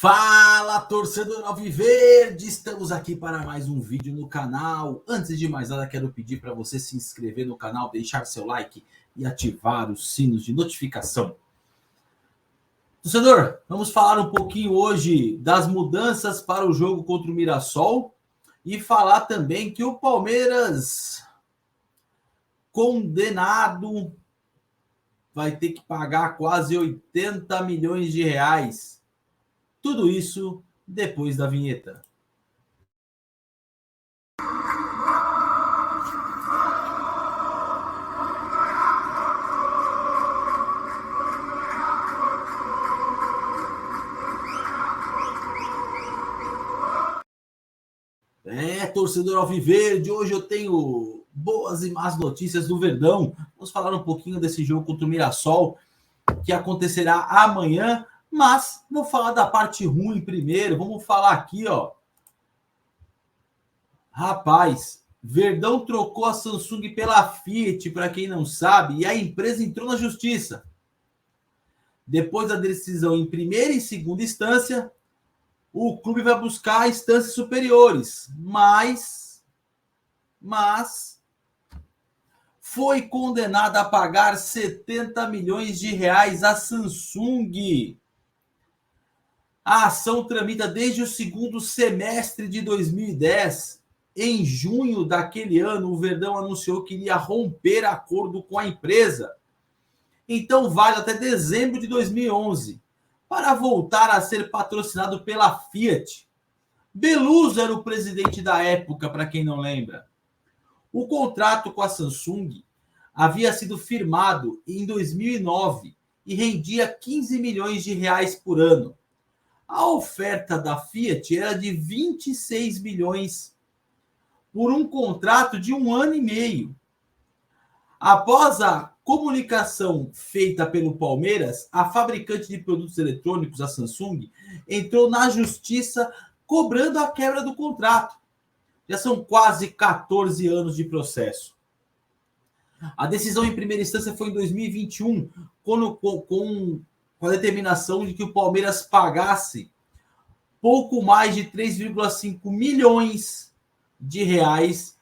Fala, torcedor Alviverde! Estamos aqui para mais um vídeo no canal. Antes de mais nada, quero pedir para você se inscrever no canal, deixar seu like e ativar os sinos de notificação. Torcedor, vamos falar um pouquinho hoje das mudanças para o jogo contra o Mirassol e falar também que o Palmeiras, condenado, vai ter que pagar quase 80 milhões de reais. Tudo isso depois da vinheta. Torcedor Alviverde, hoje eu tenho boas e más notícias do Verdão. Vamos falar um pouquinho desse jogo contra o Mirassol, que acontecerá amanhã, mas vou falar da parte ruim primeiro. Vamos falar aqui, ó. Rapaz, Verdão trocou a Samsung pela Fiat, para quem não sabe, e a empresa entrou na justiça. Depois da decisão em primeira e segunda instância, o clube vai buscar instâncias superiores, mas foi condenado a pagar 70 milhões de reais à Samsung. A ação tramita desde o segundo semestre de 2010. Em junho daquele ano, o Verdão anunciou que iria romper acordo com a empresa. Então, vale até dezembro de 2011 para voltar a ser patrocinado pela Fiat. Beluso era o presidente da época, para quem não lembra. O contrato com a Samsung havia sido firmado em 2009 e rendia 15 milhões de reais por ano. A oferta da Fiat era de 26 milhões por um contrato de 1 ano e meio. Após a comunicação feita pelo Palmeiras, a fabricante de produtos eletrônicos, a Samsung, entrou na justiça cobrando a quebra do contrato. Já são quase 14 anos de processo. A decisão em primeira instância foi em 2021, com a determinação de que o Palmeiras pagasse pouco mais de 3,5 milhões de reais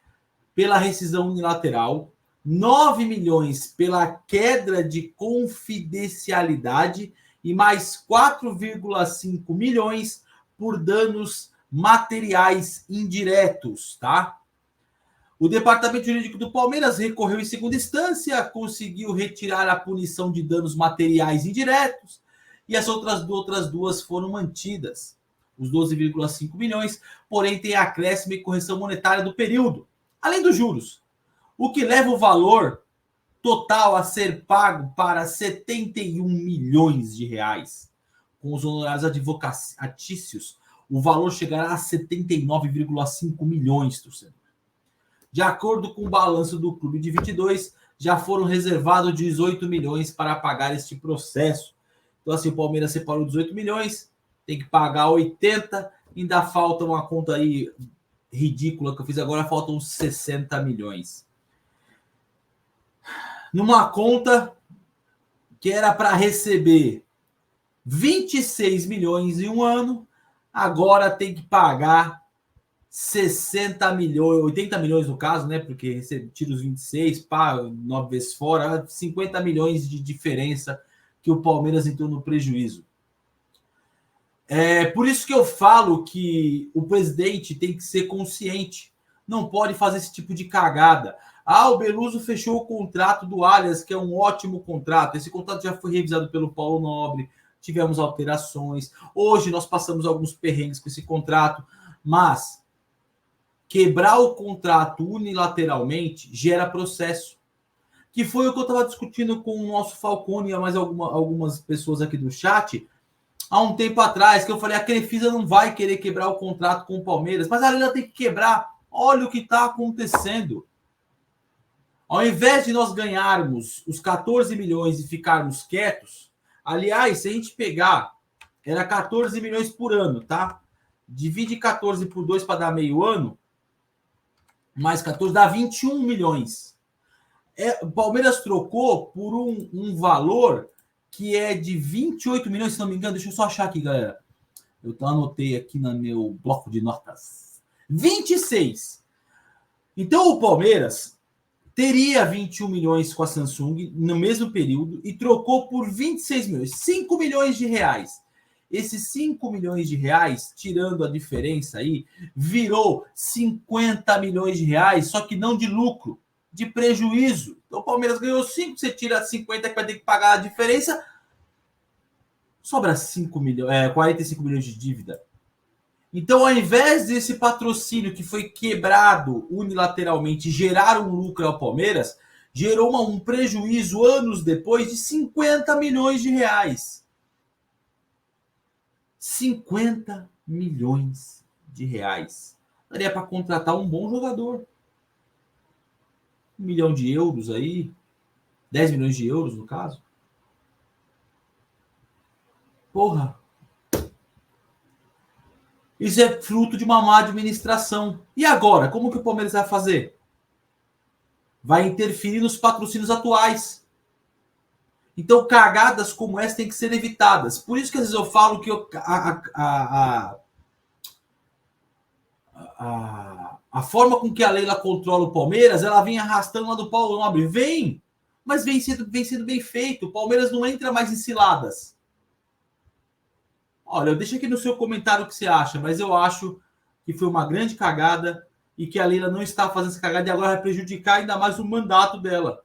pela rescisão unilateral, 9 milhões pela quebra de confidencialidade e mais 4,5 milhões por danos materiais indiretos, tá? O Departamento Jurídico do Palmeiras recorreu em segunda instância, conseguiu retirar a punição de danos materiais indiretos e as outras duas foram mantidas, os 12,5 milhões, porém tem acréscimo e correção monetária do período, além dos juros, o que leva o valor total a ser pago para 71 milhões de reais. Com os honorários advocatícios, o valor chegará a 79,5 milhões, torcedor. De acordo com o balanço do clube de 22, já foram reservados 18 milhões para pagar este processo. Então, assim, o Palmeiras separou 18 milhões, tem que pagar 80, ainda falta uma conta aí ridícula que eu fiz agora, faltam 60 milhões. Numa conta que era para receber 26 milhões em um ano, agora tem que pagar 60 milhões, 80 milhões no caso, né? Porque tira os 26, pá, 9 vezes fora, 50 milhões de diferença que o Palmeiras entrou no prejuízo. Por isso que eu falo que o presidente tem que ser consciente, não pode fazer esse tipo de cagada. O Beluso fechou o contrato do Allianz, que é um ótimo contrato. Esse contrato já foi revisado pelo Paulo Nobre, tivemos alterações. Hoje nós passamos alguns perrengues com esse contrato, mas quebrar o contrato unilateralmente gera processo. Que foi o que eu estava discutindo com o nosso Falcone e mais algumas pessoas aqui do chat há um tempo atrás, que eu falei, a Crefisa não vai querer quebrar o contrato com o Palmeiras, mas a Arena tem que quebrar. Olha o que está acontecendo. Ao invés de nós ganharmos os 14 milhões e ficarmos quietos, aliás, se a gente pegar, era 14 milhões por ano, tá? Divide 14 por 2 para dar meio ano, mais 14 dá 21 milhões. O Palmeiras trocou por um valor que é de 28 milhões, se não me engano. Deixa eu só achar aqui, galera. Eu anotei aqui no meu bloco de notas. 26. Então o Palmeiras teria 21 milhões com a Samsung no mesmo período e trocou por 26 milhões, 5 milhões de reais. Esses 5 milhões de reais, tirando a diferença aí, virou 50 milhões de reais, só que não de lucro, de prejuízo. Então o Palmeiras ganhou 5, você tira 50 que vai ter que pagar a diferença, sobra 5 milhões, 45 milhões de dívida. Então, ao invés desse patrocínio que foi quebrado unilateralmente gerar um lucro ao Palmeiras, gerou um prejuízo anos depois de 50 milhões de reais. 50 milhões de reais. Daria para contratar um bom jogador. 1 milhão de euros aí. 10 milhões de euros, no caso. Porra. Isso é fruto de uma má administração. E agora? Como que o Palmeiras vai fazer? Vai interferir nos patrocínios atuais. Então, cagadas como essa têm que ser evitadas. Por isso que às vezes eu falo que a forma com que a Leila controla o Palmeiras, ela vem arrastando lá do Paulo Nobre. Vem! Mas vem sendo bem feito. O Palmeiras não entra mais em ciladas. Olha, deixa aqui no seu comentário o que você acha, mas eu acho que foi uma grande cagada e que a Leila não está fazendo essa cagada e agora vai prejudicar ainda mais o mandato dela.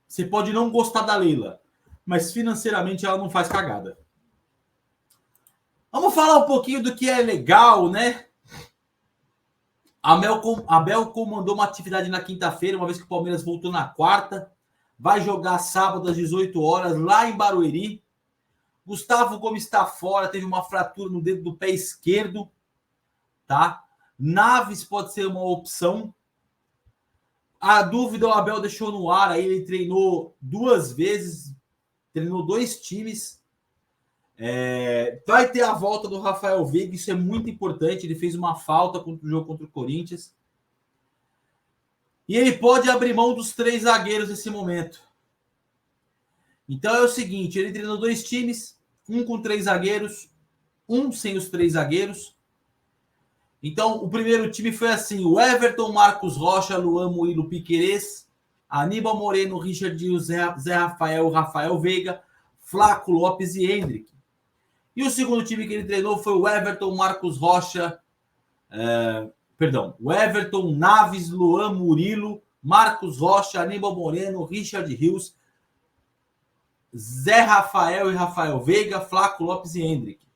Você pode não gostar da Leila, mas financeiramente ela não faz cagada. Vamos falar um pouquinho do que é legal, né? A Bel comandou uma atividade na quinta-feira, uma vez que o Palmeiras voltou na quarta. Vai jogar sábado às 18 horas lá em Barueri. Gustavo Gomes está fora, teve uma fratura no dedo do pé esquerdo, tá? Naves pode ser uma opção. A dúvida o Abel deixou no ar, aí ele treinou 2 vezes, treinou 2 times. Vai ter a volta do Rafael Veiga, isso é muito importante, ele fez uma falta contra o jogo contra o Corinthians. E ele pode abrir mão dos 3 zagueiros nesse momento. Então é o seguinte, ele treinou 2 times, um com 3 zagueiros, um sem os 3 zagueiros. Então o primeiro time foi assim, o Everton, Marcos Rocha, Luan, Murilo, Piquerez, Aníbal Moreno, Richard Rios, Zé Rafael, Rafael Veiga, Flaco Lopes e Hendrick. E o segundo time que ele treinou foi o Everton, Marcos Rocha, o Everton, Naves, Luan, Murilo, Marcos Rocha, Aníbal Moreno, Richard Rios, Zé Rafael e Rafael Veiga, Flaco Lopes e Hendrick.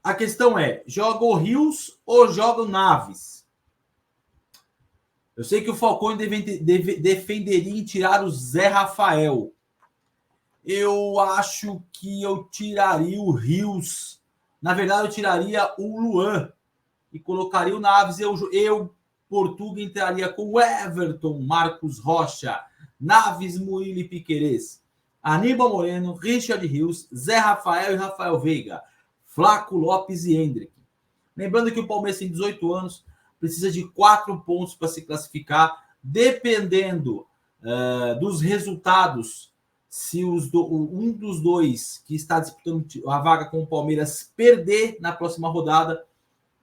A questão é, joga o Rios ou joga o Naves? Eu sei que o Falcão defenderia em tirar o Zé Rafael. Eu acho que eu tiraria o Rios. Na verdade, eu tiraria o Luan e colocaria o Naves. Eu Portuga, entraria com o Everton, Marcos Rocha, Naves, Murilo e Piquerez, Aníbal Moreno, Richard Rios, Zé Rafael e Rafael Veiga, Flaco Lopes e Hendrick. Lembrando que o Palmeiras tem 18 anos, precisa de 4 pontos para se classificar, dependendo dos resultados. Se um dos dois que está disputando a vaga com o Palmeiras perder na próxima rodada,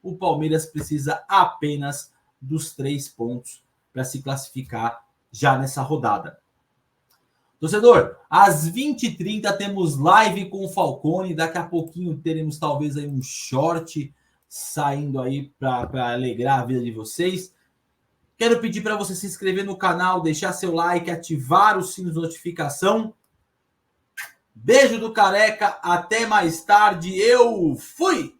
o Palmeiras precisa apenas dos 3 pontos para se classificar já nessa rodada. Torcedor, às 20h30 temos live com o Falcone. Daqui a pouquinho teremos talvez aí um short saindo aí para alegrar a vida de vocês. Quero pedir para você se inscrever no canal, deixar seu like, ativar o sino de notificação. Beijo do Careca, até mais tarde, eu fui!